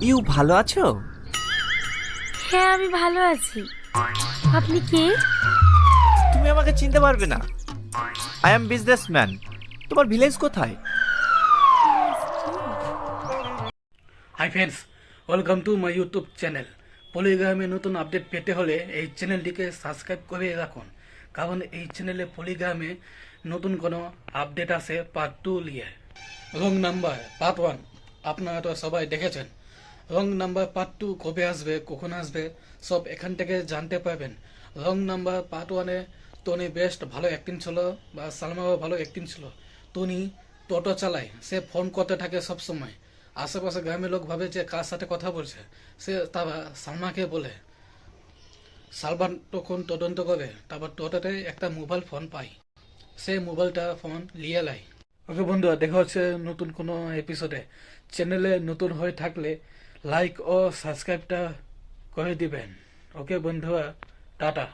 You ভালো আছো? হ্যাঁ, আমি ভালো আছি। আপনি কে? তুমি আমাকে চিনতে পারবে না। I am businessman. তোমার ভিলেজ কোথায়? Hi friends, welcome to my YouTube channel. পলিগ্রামে নতুন আপডেট পেতে হলে এই চ্যানেলটিকে সাবস্ক্রাইব করে রাখুন, কারণ এই চ্যানেলে পলিগ্রামে নতুন কোনো আপডেট আসে পার্ট 2 নিয়ে। রং নাম্বার পার্ট 1 আপনারা তো সবাই দেখেছেন। রং নাম্বার পার্ট 2 কবে আসবে, কখন আসবে, সব এখান থেকে জানতে পারবেন। রং নাম্বার পার্ট 1-এ টনি বেস্ট ভালো অ্যাক্টিং ছিল, বা সালমাও ভালো অ্যাক্টিং ছিল। টনি টোটো চালায়, সে ফোন করতে থাকে সব সময়। আশেপাশে গ্রামের লোক ভাবে যে কার সাথে কথা বলছে, সে তারপর সালমাকে বলে। সালমান তখন তদন্ত করে, তারপর টোটোতে একটা মোবাইল ফোন পাই, সে মোবাইলটা ফোন লিয়ে লাই। ওকে বন্ধুরা, দেখা হচ্ছে নতুন কোনো এপিসোডে। চ্যানেলে নতুন হয়ে থাকলে লাইক ও সাবস্ক্রাইবটা করে দিবেন। ওকে বন্ধুরা, টাটা।